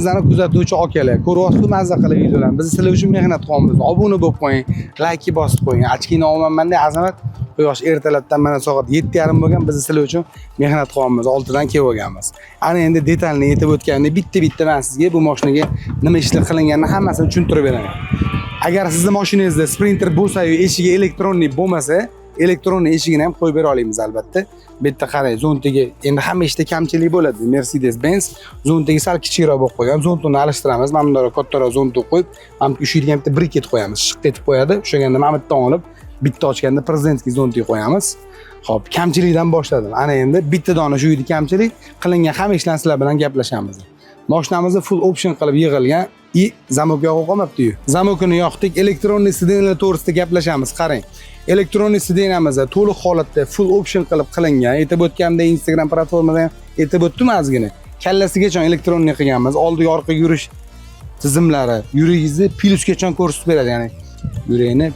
Videolarimizni kuzatuvchi akalar, ko'ryapsiz mazza qilib videolarni. Biz sizlar uchun mehnat qilyapmiz. Obuna bo'lib qo'ying, like bosib qo'ying. Ochkina olmanmanda azamat. Quyosh ertalabdan mana soat 7:30 bo'lgan, biz sizlar uchun mehnat qilyapmiz. 6 dan kelib olganmiz. Ana endi detalni aytib o'tganda bitta men sizga bu mashinaga nima ishlar qilinganini hammasini tushuntirib beraman. Agar sizning mashinangizda Sprinter bo'lsa-yu, eshigi elektronli bo'lmasa, elektron eshigini ham qo'yib bera olamiz albatta. Bu yerda qarang, zontiga endi hamma ishda kamchilik bo'ladi. Mercedes-Benz zontiga sal kichikroq bo'lib qo'ygan. Zontini alishtiramiz. Mana bunday kattaroq zonti qo'yib, mana shu yerga bitta briket qo'yamiz. Shiq etib qo'yadi. O'shaganda mana bittadan olib, bitta ochganda prezidentskiy zontiga qo'yamiz. Xo'p, kamchilikdan boshladim. Ana endi bitta dona shu yerda kamchilik qilingan hamma ishlarni sizlar bilan gaplashamiz. Mashinamizni full option qilib yig'ilgan. Zamok yoqib qolmabdi-yu. Zamokini yoqdik. Elektronli sidenlar to'g'risida gaplashamiz. Qarang. Elektronli sidenamizda to'liq holatda full option qilib qilingan. Aytib o'tganda Instagram platformada ham aytib o'tdim ozgina. Kallasigacha elektronli qilganmiz. Oldiga orqaga yurish tizimlari, yuringizni plyusgacha ko'rsatib beradi, ya'ni yurakni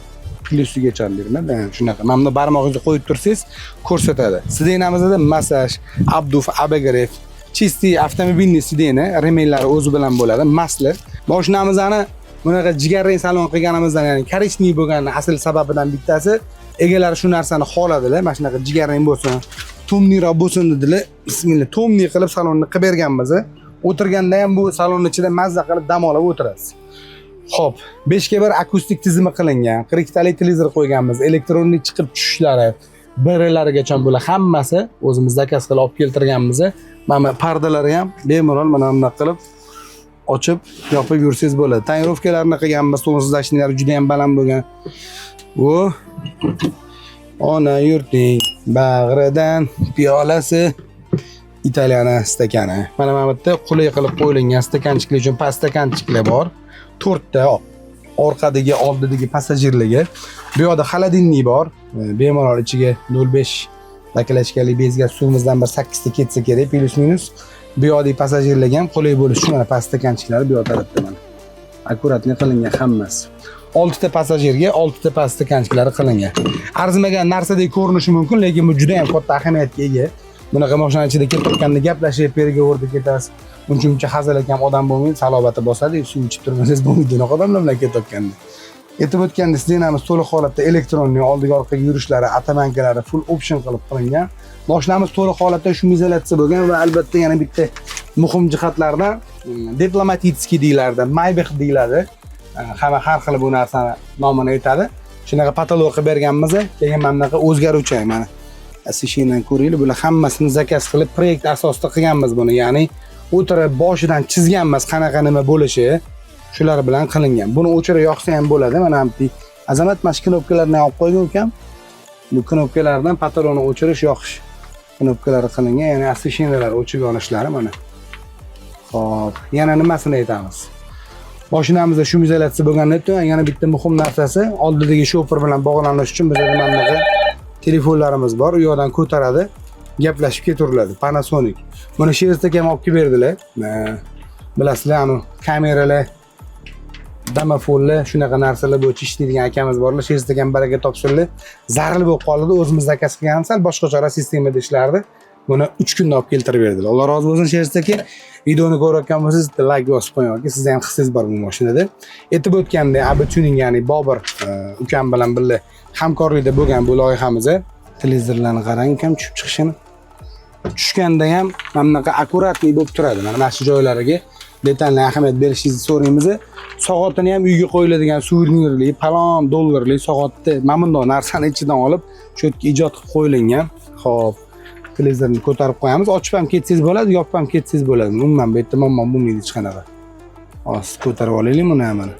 plyusigacha beradi. Shunaqa. Mana buni barmog'ingizni qo'yib tursangiz ko'rsatadi. Sidenamizda massaj, abduf, abagrev, chisti avtomobilni sideni, remellari o'zi bilan bo'ladi, masli. Mashinamizni bunaqa jigarrang salon qilganimizdan, ya'ni korичневый bo'lgani asl sababidan bittasi, egalari shu narsani xohladilar. Mana shunaqa jigarrang bo'lsin, tomniroq bo'lsin dedilar. Bismillah, tomni qilib salonni qilib berganmiz. O'tirganda ham bu salon ichida mazza qilib dam olib o'tirasiz. Xo'p, 5ga1 akustik tizimi qilingan. 40 talik televizor qo'yganmiz. Elektronlik chiqib tushishlari, birlarigacha bo'ladi. Hammasi o'zimiz zakaz qilib olib keltirganmiz. Mana pardalari ham bemalol mana bunday qilib ochib, yopib yursangiz bo'ladi. Tonirovkalarni qilganmiz, to'g'risizlashtiriklari juda ham baland bo'lgan. Bu ona yurtning bag'ridan piyolasi Italiyana stakani. Mana bu yerda qulay qilib qo'yilgan stakanchiklar uchun past stakanchiklar bor. 4 ta orqadagi, oldidagi passajirlarga. Bu yoqda xolodilnik bor. Bemalol ichiga 0.5 baklashkali bezga suvimizdan bir 8 ta ketsa kerak, plus minus. Bu yoqdagi passajirlarga ham qulay bo'lish uchun mana past stakanchiklari bu yoq tarafda mana. Akkuratli qilingan hammasi. 6 ta passajirga 6 ta past stakanchiklari qilingan. Arzimagan narsadek ko'rinishi mumkin, lekin bu juda ham katta ahamiyatga ega. Bunaqa mashina ichida ketayotganda gaplashib, periga o'rdi ketasiz. Uncha hazilakam odam bo'lmaydi, salobati bosadi, suv ichib turmasangiz bo'lmaydi. Unaqa odamlar bilan ketayotganda. Aytib o'tganda sidenamiz to'liq holatda elektronli, oldiga orqaga yurishlari, atamankalari full option qilib qilingan. Mashinamiz to'liq holatda shumizatsiya bo'lgan va albatta yana bitta muhim jihatlardan diplomatitskiy deyiladi, Maybach deyiladi. Hamma har xil bu narsani nomini aytadi. Shunaqa patolog qilib berganmiz, keyin mana bunaqa o'zgaruvchi mana. Asishidan ko'ringlar, bular hammasini zakaz qilib proyekt asosida qilganmiz buni. Ya'ni o'tirib boshidan chizganmiz qanaqa nima bo'lishi, shular bilan qilingan. Buni o'chirib yoqsa ham bo'ladi. Mana bu azamat mash knopkalarni olib qo'ygan ekan. Bu knopkalardan patronni o'chirish, yoqish knopkalari qilingan, ya'ni asishinalar o'chib yonishlari mana. Xo'p, yana nimasini aytamiz? Mashinamizda shumizatsiya bo'lganidan yana bitta muhim narsasi, oldidagi shofer bilan bog'lanish uchun bizda mana bunaqa telefonlarimiz bor. U yoqdan ko'taradi, gaplashib ketaveriladi. Panasonic. Buni Sherzda ham olib berdilar. Bilasizlar, anu kameralar, damafonlar, shunaqa narsalar bo'yicha ishlaydigan akamiz borlar. Sherzda ham baraka topsinlar. Zaril bo'lib qoldi. O'zimiz zakaz qilgan sal boshqacha sistemada ishlardi. Buni 3 kunda olib keltirib berdilar. Alloh rozi bo'lsin Sherzda. Videoni ko'rayotgan bo'lsangiz, like bosib qo'ying. Sizda ham hissangiz bor bu mashinada. Aytib o'tganda, Abutuning, ya'ni Bobur ukam bilan birga hamkorlikda bo'lgan bu loyihamiz. Televizorlarni qarang, kam tushib chiqishini. Tushganda ham mana bunaqa akkuratli bo'lib turadi. Mana shu joylariga detalli ahamiyat berishingizni so'raymiz. Soatini ham uyga qo'yiladigan suvenirli, palon dollarli soatni mana bunday narsani ichidan olib, cho'tga ijod qilib qo'yilgan. Xo'p, televizorni ko'tarib qo'yamiz. Ochib ham ketsangiz bo'ladi, yopib ham ketsangiz bo'ladi. Umuman bu yerda muammo bo'lmaydi hech qanaqa. Hozir ko'tarib olaylik buni ham mana.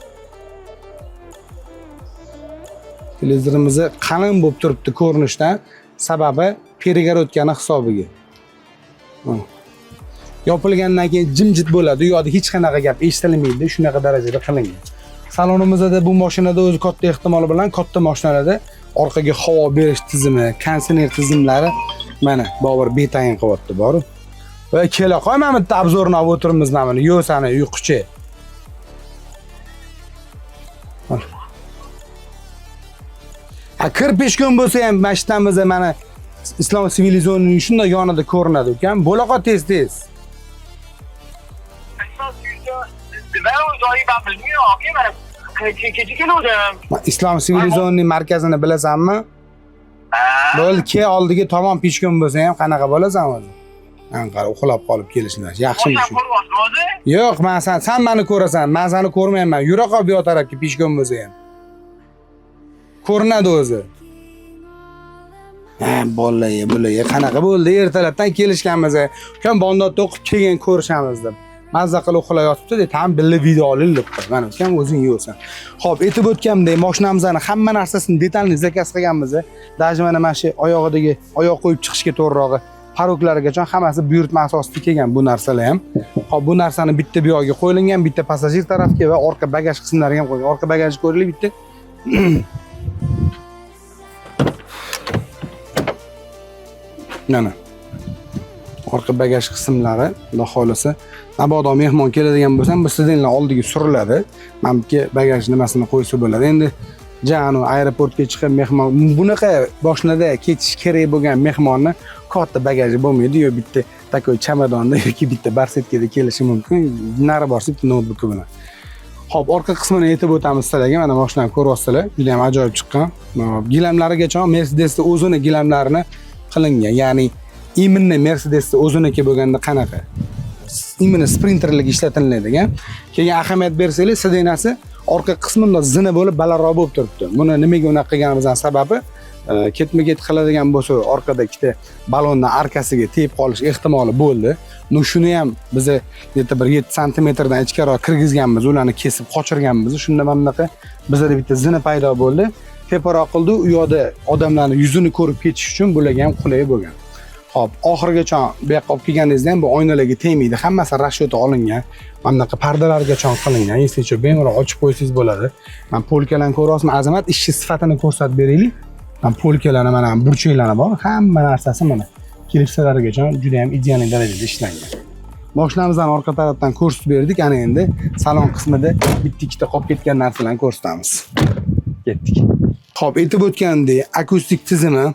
Televizorimiz qalin bo'lib turibdi ko'rinishdan, sababi perigar o'tgani hisobiga. Yopilgandan keyin jimjit bo'ladi, u yoqda hech qanaqa gap eshitilmaydi, shunaqa darajada qilingan. Salonimizda bu mashinada o'zi katta ehtimol bilan katta mashinalarda orqaga havo berish tizimi, konditsioner tizimlari mana Bobur betayin qilyapti bor. Va kela qo'y, mana bitta obzorni olib o'tiribmiz mana. Yo'q sani uyquchi. Kirpishkun bo'lsa ham mashinamizda mana Islom sivilizatsiyasining shunday yonida ko'rinadi ekan. Bo'laqa tez-tez. Ben o joyi ben bilmiyorum ki ben kechi keluvdim. Islom sivilizatsionining markazini bilasanmi? Bo'ldi, ke oldiga tomon pishkun bo'lsa ham qanaqa bo'lasan o'zi? Qara uxlab qolib kelishlar. Yaxshimi shu? Yo'q, men sen meni ko'rasan, men seni ko'rmayman. Yura qol bu tarafga pishkun bo'lsa ham. Ko'rinadi o'zi. Bolaga qanaqa bo'ldi? Ertalabdan kelishganmiz. Ukam bondodda o'qib kelgan ko'rishamiz deb. Mazza qilib uxlab yotibdi deb, ham billa video olaylik deb. Mana ukam o'zing yo'qsan. Xo'p, aytib o'tganimdek, mashinamizni hamma narsasini detalni zakaz qilganmiz. Даже mana shu oyog'idagi oyoq qo'yib chiqishga to'g'rirog'i paroklarigacha hammasi buyurtma asosida kelgan bu narsalar ham. Xo'p, bu narsani bitta bu yoqqa qo'yilgan, bitta passajir tarafga va orqa bagaj qismlariga ham qo'yilgan. Orqa bagajni ko'raylik bitta. Mana orqa bagaj qismlari, xudo xolasa, mabodo mehmon keladigan bo'lsa, bu sidinlar oldiga suriladi. Mana bu bagaj nimasini qo'ysa bo'ladi. Endi janu aeroportga chiqib mehmon bunaqa boshida ketish kerak bo'lgan mehmonni katta bagaji bo'lmaydi, yo bitta takoy chamadonda yoki bitta barsetkada kelishi mumkin. Nari borsa bitta notebook bilan. Xo'p, orqa qismini aytib o'tamiz sizlarga. Mana mashinani ko'ryapsizlar. Juda ham ajoyib chiqqan. Gilamlarigacha Mercedesning o'zini gilamlarini qilingan. Ya'ni imminni Mercedesning o'ziniki bo'lganda qanaqa? Imminni sprinterlik ishlatiladigan. Keyin ahamiyat bersanglar, sidinasi orqa qismida zina bo'lib balandroq bo'lib turibdi. Buni nimaga unaqa qilganimizdan sababi ketma-ket qiladigan bo'lsa, orqada ikkita balonning arkasiga tegib qolish ehtimoli bo'ldi. Shuni ham biz yerda bir 7 santimetrdan ichkariroq kirgizganmiz, ularni kesib qochirganmiz. Shunda mana bunaqa bizda bitta zina paydo bo'ldi. Teparoq qildi, u yoqda odamlarning yuzini ko'rib ketish uchun bularga ham qulay bo'lgan. Xo'p, oxirigacha bu yoqqa olib kelganingizda ham bu oynalarga tegmaydi. Hammasi rashota olingan. Mana bunaqa pardalargacha qilingan. Eslicha bemalol ochib qo'ysangiz bo'ladi. Men polkalarni ko'ryapsizmi? Azamat ishchi sifatini ko'rsatib beraylik. Men polkalarni mana burchaklari bor. Hamma narsasi mana klipsalarigacha juda ham ideal darajada ishlangan. Mashinamizdan orqa tarafdan ko'rsatib berdik. Ana endi salon qismida bitta-ikkita qolib ketgan narsalarni ko'rsatamiz. Ketdik. Xo'p, aytib o'tgandek, akustik tizimi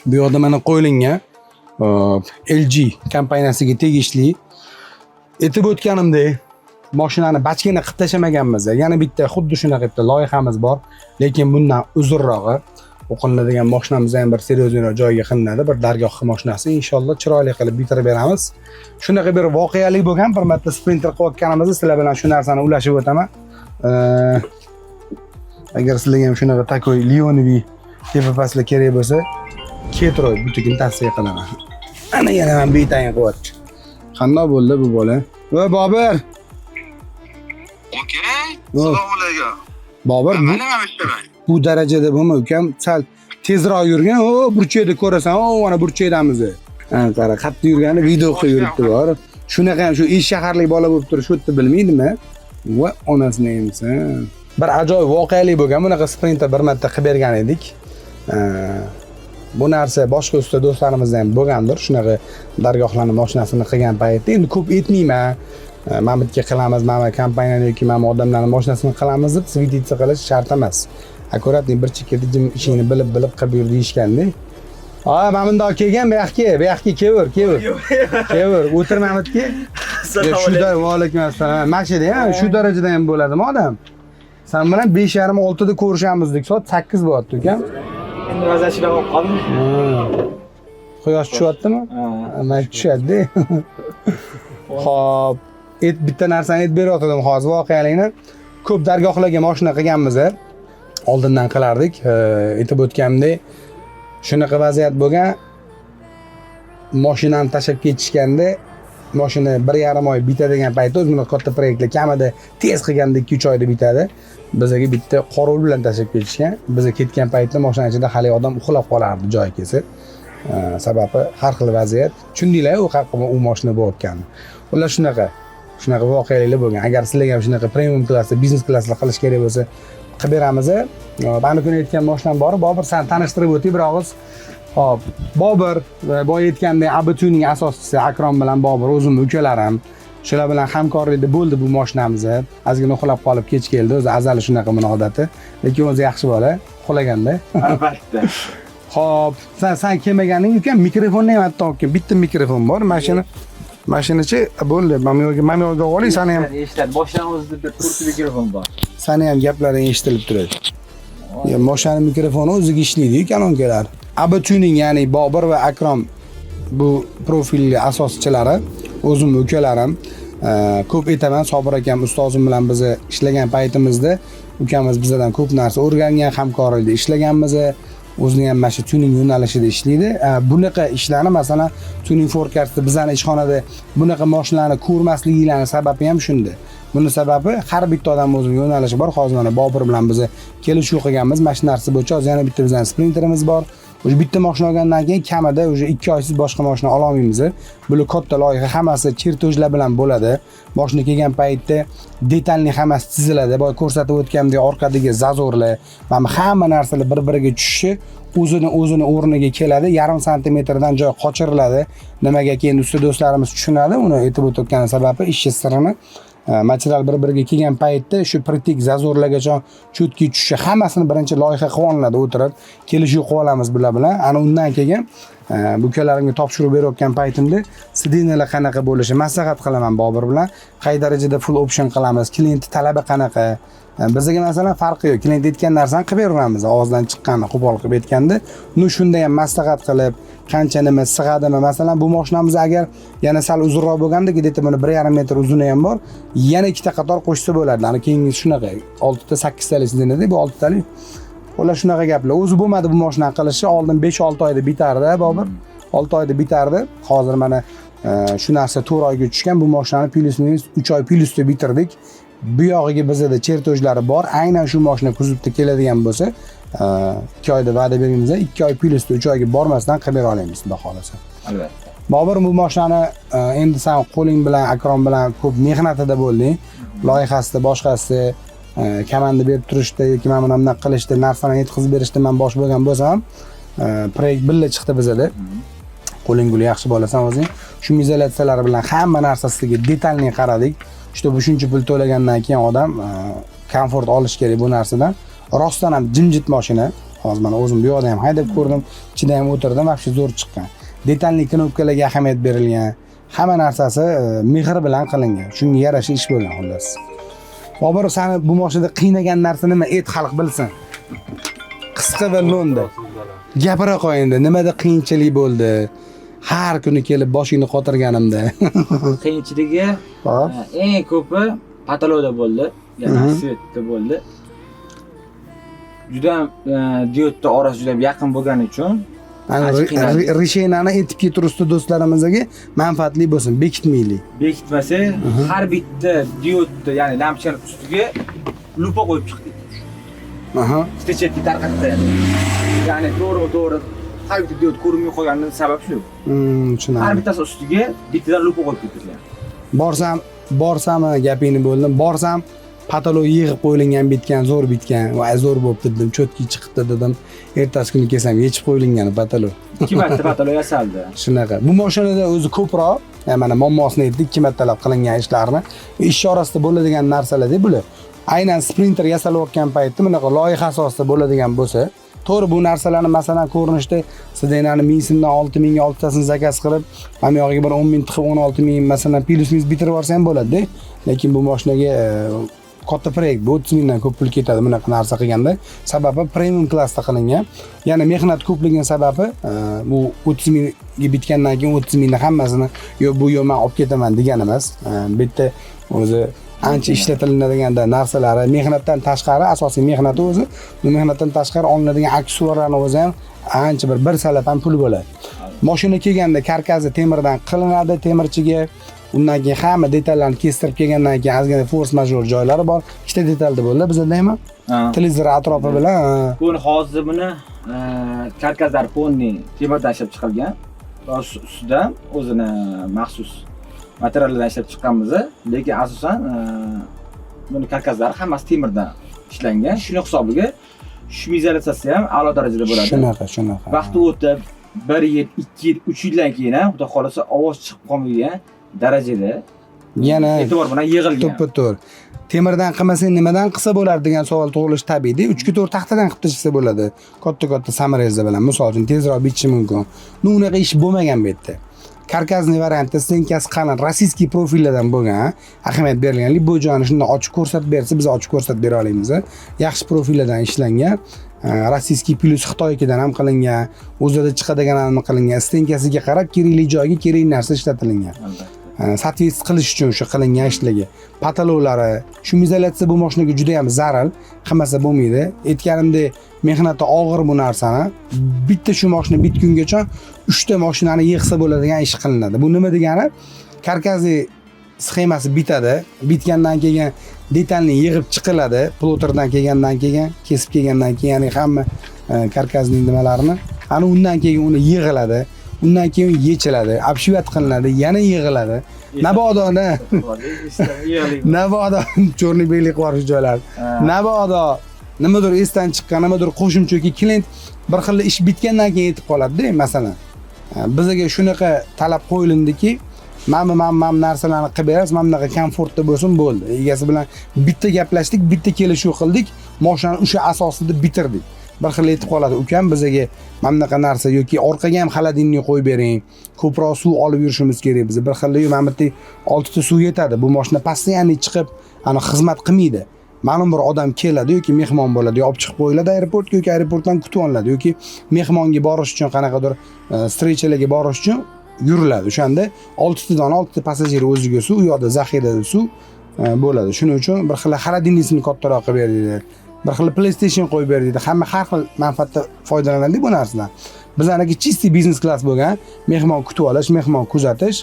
bu yoqda mana qo'yilgan. LG kompaniyasiga tegishli. Aytib o'tganimdek, mashinani bachkana qilib tashamaganmiz. Yana bitta xuddi shunaqa bitta loyihamiz bor, lekin bundan uzunrog'i o'qiladigan mashinamiz ham bir seriozroq joyga qilinadi, bir dargoh mashinasi. Inshaalloh chiroyli qilib bitirib beramiz. Shunaqa bir voqealik bo'lgan, bir marta sprinter qilayotganimizda sizlar bilan shu narsani ulashib o'taman. Agar sizlarga ham shunaqa takoy Leonoviy tepa pastlar kerak bo'lsa, Ketroy butigini tavsiya qilaman. Ana yana ham betayin qilyapti. Qanday bo'ldi bu bola? Va Bobur. Okey. Assalomu alaykum. Bobur, bu darajada bo'lma, ukam sal tezroq yurgan. O, burchakda ko'rasan, o, mana burchakdamiz. Qara, qattiq yurgani video qilib yuribdi bor. Shunaqa ham shu ish shaharlik bola bo'lib turib, shu yerda bilmaydimi? Va onasini emsa. Bir ajoyib voqealik bo'lgan. Bunaqa sprinter bir marta qilib bergan edik. Bu narsa boshqa usta do'stlarimizda ham bo'lgandir. Shunaqa dargohlarning mashinasini qilgan paytda endi ko'p aytmayman. Mana bitga qilamiz, mana kompaniyani yoki mana odamlarning mashinasini qilamiz deb svetitsiya qilish shart emas. Akkuratni bir chekkada jim ishingni bilib qilib yur deyishganda. Mana bundoq kelgan, bu yoqqa kelver. Kelver, o'tirmamitki. Shu darajada, va alaykum assalom. Mashina ham shu darajada ham bo'ladimi odam? Sen bilan 5:30-6 da ko'rishamiz dedik, soat 8 bo'lyapti ukam. Endi vaziyatchilar olib qoldim. Quyosh tushyaptimi? Mana tushadi. Xo'p, bitta narsani aytib beryotgandim hozir voqealikni. Ko'p dargohlarga mashina qilganmiz. Oldindan qilardik. Aytib o'tganimdek, shunaqa vaziyat bo'lgan. Mashinani tashlab ketishganda, mashina 1,5 oy bitadigan paytda o'zimiz katta proyektlar kamida tez qilganda 2-3 oyda bitadi. Bizga bitta qorovul bilan tashlab ketishgan. Biz ketgan paytda mashina ichida hali odam uxlab qolardi joy kelsa. Sababi har xil vaziyat. Tushundinglar, u qaqqama u mashina bo'layotgandi. Ular shunaqa voqealiklar bo'lgan. Agar sizlarga ham shunaqa premium klassda, biznes klassda qilish kerak bo'lsa, qilib beramiz. Mana kuni aytgan mashinam bor. Bobur, seni tanishtirib o'tay bir og'iz. Hop, Bobur, boya aytgandek Abituning asoschisi Akrom bilan Bobur o'zimning ukalarim. Shular bilan hamkorlikda bo'ldi bu mashinamiz. Ozgina uxlab qolib kech keldi. O'zi azali shunaqa meni odati. Lekin o'zi yaxshi bola, uxlaganda. Albatta. Xo'p, sen kelmaganing ukam mikrofonni ham hatto olgan. Bitta mikrofon bor. Mashina Mashinachi bo'ldi. Mana yo'lga oling, seni ham Eshitadi. Boshdan o'zida bir turli mikrofon bor. seni ham gaplaring eshitilib turadi. Mashina mikrofoni o'ziga ishlaydi-ku kolonkalar. Aba tuning, ya'ni Bobur va Akrom bu profilli asoschilari, o'zim ukalarim. Ko'p aytaman, Sobir akam ustozim bilan biz ishlagan paytimizda ukamiz bizdan ko'p narsa o'rgangan, hamkorlikda ishlaganmiz. O'zining ham mana shu tuning yo'nalishida ishlaydi. Bunaqa ishlarni, masalan, tuning forecastda bizning ishxonada bunaqa mashinalarni ko'rmasligining sababi ham shunda. Buning sababi har bitta odam o'zining yo'nalishi bor. Hozir mana Bobur bilan biz kelishuv qilganmiz. Mana shu narsa bo'yicha hozir yana bitta bizning sprinterimiz bor. O'sha bitta mashina olgandan keyin kamida o'sha 2 oysiz boshqa mashina ola olmaymiz. Bular katta loyiha, hammasi chertojlar bilan bo'ladi. Mashina kelgan paytda detalni hammasi chiziladi. Boya ko'rsatib o'tgandek orqadagi zazorlar, mana hamma narsalar bir-biriga tushishi o'zini o'rniga keladi. Yarim santimetrdan joy qochiriladi. Nimaga keyin usta do'stlarimiz tushunadi. Uni aytib o'tgan sababi ishchi sirini. Material bir-biriga kelgan paytda shu pritik zazorlargacha cho'tki tushishi hammasini birinchi loyiha qilib olinadi, o'tirib kelishuv qilib olamiz bular bilan. Ana undan keyin bu ukalarimga topshirib berayotgan paytimda sidinalar qanaqa bo'lishi maslahat qilaman Bobur bilan. Qay darajada full option qilamiz, klient talabi qanaqa. Bizga masalan farqi yo'q. Klient aytgan narsani qilib beraveramiz. Og'izdan chiqqanini qo'pol qilib aytganda, shunda ham maslahat qilib, qancha nima sig'adimi. Masalan, bu mashinamiz agar yana sal uzunroq bo'lganda, deydi buni 1,5 metr uzuni ham bor, yana ikkita qator qo'shsa bo'ladi. Ana keyingi shunaqa 6 ta 8 talik sizinada, bu 6 talik. Ular shunaqa gaplar. O'zi bo'lmadi bu mashinani qilishi, oldin 5-6 oyda bitardi, Bobur. 6 oyda bitardi. Hozir mana shu narsa 4 oyga tushgan. Bu mashinani plus-minus 3 oy plusda bitirdik. Bu yog'iga bizda chertojlari bor. Aynan shu mashina kuzovda keladigan bo'lsa, 2 oyda va'da beramiz, 2 oy plusda 3 oyga bormasdan qilib bera olamiz, xudo xolasa. Albatta. Bobur bu mashinani endi sen qo'ling bilan, Akrom bilan ko'p mehnatida bo'lding. Loyihasida, boshqasida komanda berib turishda yoki mana bunday qilishda, narsani yetkazib berishda men bosh bo'lgan bo'lsam, proyekt billa chiqdi bizda. Qo'ling gul yaxshi bo'lasan o'zing. Shu izolyatsiyalar bilan hamma narsasiga detalni qaradik. İşte bu shuncha pul to'lagandan keyin odam komfort olish kerak bu narsadan. Rostdan ham jimjit mashina. Hozir mana o'zim bu yoqda ham haydab ko'rdim, ichida ham o'tirdim, vaqti zo'r chiqqan. Detalli knopkalarga ahamiyat berilgan. Hamma narsasi mehr bilan qilingan. Shunga yarasha ish bo'lgan xullas. Bobur, seni bu mashinada qiynagan narsa nima? Ayt, xalq bilsin. Qisqa va lo'nda. Gapira qo'yingda, nimada qiyinchilik bo'ldi? Har kuni kelib boshingni qotirganimda. Qiyinchiligi eng ko'pi patoloda bo'ldi, ya'ni svetda bo'ldi. Juda diodda orasi juda yaqin bo'lgani uchun rishenani aytib keturishdi do'stlarimizga manfaatli bo'lsin, bekitmaylik. Bekitmasa, har bitta diodda, ya'ni lampochka ustiga lupa qo'yib chiqdik. Aha. Chetga tarqatdi. Ya'ni to'g'ri har bitta diod ko'rinmay qolganining sababi shu. Tushunaman. Har bittasi ustiga bittadan lupa qo'yib ketgan. Borsam gapingni bo'ldim. Borsam patolog yig'ib qo'yilgan bitgan, zo'r bitgan. Voy, zo'r bo'pti dedim, cho'tki chiqdi dedim. Ertasi kuni kelsam yechib qo'yilgan patolog. 2 marta patolog yasaldi. Shunaqa. Bu mashinada o'zi ko'proq, mana muammosini aytdik, 2 martalab qilingan ishlarni, ish orasida bo'ladigan narsalar-da bular. Aynan sprinter yasalayotgan paytda bunaqa loyiha asosida bo'ladigan bo'lsa, to'g'ri bu narsalarni masalan ko'rinishda sidenani 1000 so'mdan 6000 ga 6 tasini zakaz qilib, mana yog'iga bir 10 ming tiqib 16 ming masalan plus-minus bitirib olsa ham bo'ladi-da. Lekin bu mashinaga katta proyekt, bu 30 mingdan ko'p pul ketadi bunaqa narsa qilganda. Sababi premium klassda qilingan. Ya'ni mehnat ko'pligining sababi bu 30 mingga bitgandan keyin 30 mingni hammasini yo'q bu yo'q men olib ketaman degan emas. Bu yerda o'zi ancha ishlatilinadigan narsalari, mehnatdan tashqari, asosiy mehnati o'zi, bu mehnatdan tashqari olinadigan aksessuarlarni o'zi ham ancha bir salab ham pul bo'ladi. Mashina kelganda karkasi temirdan qilinadi, temirchiga. Undan keyin hamma detallarni kestirib kelgandan keyin ozgina force major joylari bor. Ikkita detalda bo'ldi bizda nima? Televizor atrofi bilan. Buni hozir buni karkaslar ponni temirdan ishlab chiqilgan. Ustida o'zini maxsus materiallardan ishlab chiqqanmiz, lekin asosan buni karkaslari hammasi temirdan ishlangan. Shuni hisobiga shu izolyatsiyasi ham a'lo darajada bo'ladi. Shunaqa. Vaqti o'tib 1 yil, 2 yil, 3 yildan keyin ham xudo xolasa ovoz chiqib qolmaydigan darajada yana e'tibor bilan yig'ilgan. To'ppa-to'g'ri. Temirdan qilmasang nimadan qilsa bo'ladi degan savol tug'ilishi tabiiy. 3-4 taxtadan qilib tashlasa bo'ladi. Katta samareza bilan, misol uchun tezroq bitishi mumkin. Unaqa ish bo'lmagan bu yerda. karkasniy variantda stenkasi qalin, rossiyskiy profillardan bo'lgan, ahamiyat berilgan. Bu joyni shunday ochib ko'rsatib bersa, biz ochib ko'rsatib bera olamiz. Yaxshi profillardan ishlangan. Rossiyskiy plus Xitoykidan ham qilingan, o'zida chiqadigan ham qilingan. Stenkasiga qarab kerakli joyga kerakli narsa ishlatilgan. Soответствие qilish uchun o'sha qilingan ishligi. Patololari, shum izolyatsiya bu mashinaga juda ham zarar, qilmasa bo'lmaydi. Aytganimdek, mehnati og'ir bu narsani. Bitta shu mashina bitgungacha 3 ta mashinani yig'sa bo'ladigan ish qilinadi. Bu nima degani? Karkasniy sxemasi bitadi. Bitgandan keyin detalni yig'ib chiqiladi. Ploterdan kelgandan keyin, kesib kelgandan keyin, ya'ni hamma karkasning nimalarini, ana undan keyin uni yig'iladi. Undan keyin yechiladi, obshivat qilinadi, yana yig'iladi. Nabodo cho'rni beylik bor shu joylar. Nabodo nimadir esdan chiqqan, nimadir qo'shimchaki klient bir xil ish bitgandan keyin yetib qoladi-da, masalan. Bizga shunaqa talab qo'yilindiki, mana narsalarni qilib berasiz, mana bunaqa komfortda bo'lsin, bo'ldi. Egasi bilan bitta gaplashdik, bitta kelishuv qildik, mashinani o'sha asosida bitirdik. Bir xil aytib qoladi, ukam bizga mana bunaqa narsa yoki orqaga ham xolodilnik qo'yib bering, ko'proq suv olib yurishimiz kerak. Biz bir xil mana bu 6 ta suv yetadi. Bu mashina постоянно chiqib, ana xizmat qilmaydi. Ma'lum bir odam keladi yoki mehmon bo'ladi, olib chiqib qo'yiladi aeroportga yoki aeroportdan kutib olinadi yoki mehmonga borish uchun qanaqadir встречаlarga borish uchun yuriladi. O'shanda 6 tadan 6 ta passajir o'ziga suv, u yoqda zaxirada suv bo'ladi. Shuning uchun bir xil xolodilnikni kattaroq qilib berdik. Bir xil PlayStation qo'yib berdik. Hamma har xil manfaatda foydalanadi bu narsadan. Bizlarniki чистый biznes klass bo'lgan, mehmon kutib olish, mehmon kuzatish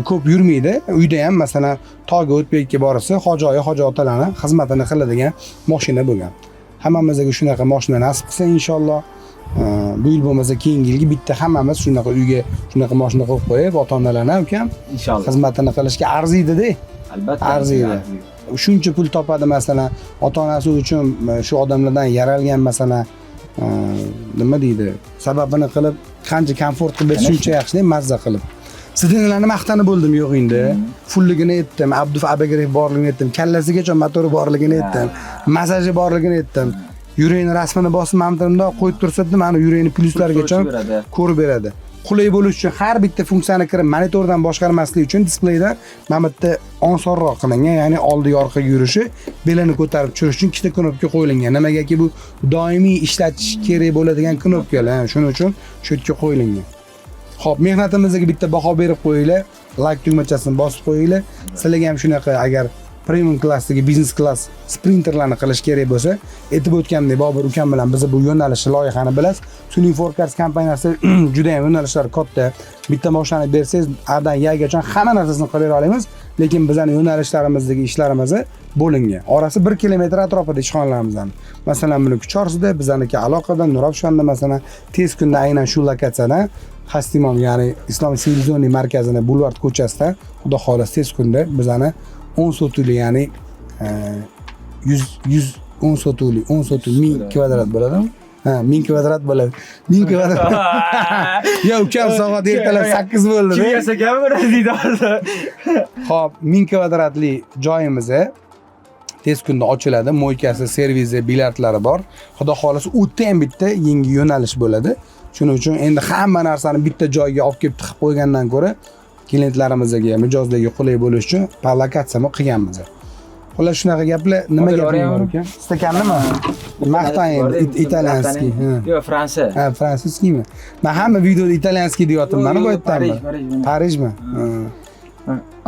ko'p yurmaydi. Uyda ham masalan tog'a o'tbekka borsa, hojoyi, hoji otalarni xizmatini qiladigan mashina bo'lgan. Hammamizga shunaqa mashina nasib qilsa inshaalloh, bu yil bo'lmasa keyingi yilga bitta hammamiz shunaqa uyga shunaqa mashina qo'yib qo'yib, ota-onalarni ukam inshaalloh xizmatini qilishga arziydi-da. Albatta arziydi. Shuncha pul topadi masalan, ota-onasi uchun shu odamlardan yaralgan masalan, nima deydi, sababini qilib, qancha komfort qilib bersa shuncha yaxshi, mazza qilib. Sidinlarni maqtanib bo'ldim yo'g'ingda. Fulligini aytdim, Abduf Abagirov borligini aytdim, kallasigacha motori borligini aytdim, masaji borligini aytdim. Yurayni rasmini bosib mamtirimda qo'yib tursa-da, mana yurayni pluslargacha ko'rib beradi. Qulay bo'lish uchun har bitta funksiyani kirib monitordan boshqarmaslik uchun displeyda mana bu yerda osonroq qilingan, ya'ni oldi orqaga yurishi, belini ko'tarib tushirish uchun ikkita knopka qo'yilgan. Nimagaki bu doimiy ishlatish kerak bo'ladigan knopkalar, shuning uchun shu yerga qo'yilgan. Xo'p, mehnatimizga bitta baho berib qo'yinglar, like tugmachasini bosib qo'yinglar. Sizlarga ham shunaqa agar premium klassdagi biznes klass sprinterlarni qilish kerak bo'lsa, aytib o'tgandek Bobur ukam bilan biz bu yo'nalish loyihani bilasiz. Tuning Forecast kompaniyasi juda ham yo'nalishlari katta. Bitta mashinani bersangiz, Adan Yagacha hamma narsasini qilib bera olamiz, lekin bizning yo'nalishlarimizdagi ishlarimiz bo'lingan. Orasi 1 kilometr atrofida ishxonalarimizdan. Masalan, buni Kuchorsida, bizaniki aloqada, Nurafshonda masalan, tez kunda aynan shu lokatsiyada Xastimon, ya'ni Islom sivilizatsioniy markazini Bulvard ko'chasida, xudo xohlasa tez kunda bizani 10 sotuli, ya'ni 10 sotuli, 10 sotuli 1000 kvadrat bo'ladimi? Ha, 1000 kvadrat bo'ladi. 1000 kvadrat. Ya ukam soat ertalab 8 bo'ldi. Kim yasa gapiradi deydi hozir. Xo'p, 1000 kvadratli joyimiz tez kunda ochiladi. Mo'ykasi, servisi, bilyardlari bor. Xudo xohlasa o'tda ham bitta yangi yo'nalish bo'ladi. Shuning uchun endi hamma narsani bitta joyga olib kelib tiqib qo'ygandan ko'ra klientlarimizga mijozdagi qulay bo'lish uchun lokatsiyani qilganmiz. Xullas shunaqa gaplar, nima gaping bor ekan? Stakannimi? Maqtang italyanskiy. Yo'q, fransiya. Ha, fransiskiymi? Men hamma videoda italyanskiy deyapman, bu yerdanmi? Parijmi?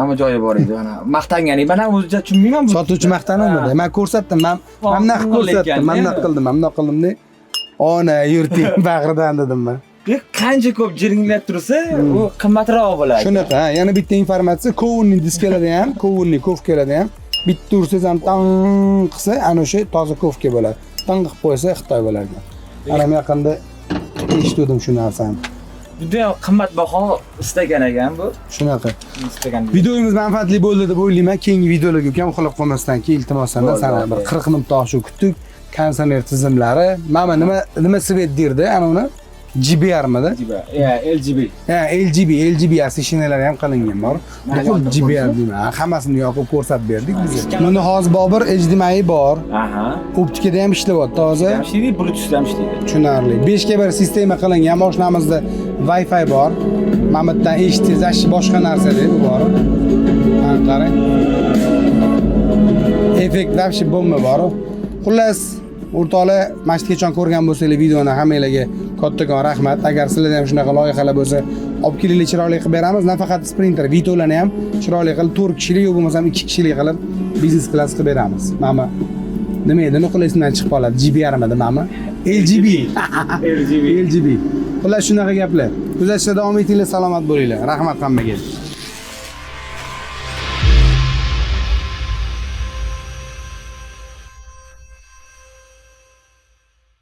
Ammo joyi bor edi, mana maqtangani. Men ham o'zimcha tushunmayman bu. Sotuvchi maqtanuvmidi? Men ko'rsatdim, men bunaqa ko'rsatdim, men bunaqa qildim-da. Ona yurting bag'ridan dedim men. Qancha ko'p jiringlab tursa, u qimmatroq bo'ladi. Shunaqa, yana bitta informatsiya, kovunning diskelada ham, kovunning kofkalarda ham bitta ursangiz ham tang qilsa, ana o'sha toza kofka bo'ladi. Tang qilib qo'ysa Xitoy bo'ladi. Ana men yaqinda eshitdim shu narsani. Juda qimmatbaho istagan ekan bu. Shunaqa. Istagan. Videomiz manfaatli bo'ldi deb o'ylayman. Keyingi videolarga ham uxlab qolmasdan keyin iltimos senda sana bir 40 minut to'g'ri kutdik. Kondisioner tizimlari, mana nima svet derdi, ana uni GBRmidi? LGB. LGB assishinalari ham qilingan bor. Buxul GBR deyman. Hammasini yoqib ko'rsatib berdik biz. Bunda hozir Bobur HDMI bor. Aha. Optikada ham ishlayapti, toza. Ishlaydi, Bluetoothda ham ishlaydi. Tushunarli. 5 ga 1 sistema qilingan mashinamizda Wi-Fi bor. Mana bu yerdan eshitingiz boshqa narsa deb bu bor. Mana qarang. Effekt вообще bomba bor. Xullas, o'rtoqlar, mana shu qachon ko'rgan bo'lsanglar videoni hammanglarga kattakon rahmat. Agar sizlarda ham shunaqa loyihalar bo'lsa, olib kelinglar, chiroyli qilib beramiz. Nafaqat sprinter, Vito'larni ham chiroyli qilib 4 kishilik yoki bo'lmasam 2 kishilik qilib biznes klass qilib beramiz. Mana nima edi? Nuqul esimdan chiqib qoladi. GB yarimadi, mana. LGB. LGB. Xullas shunaqa gaplar. Kuzatishda davom etinglar, salomat bo'linglar. Rahmat hammaga.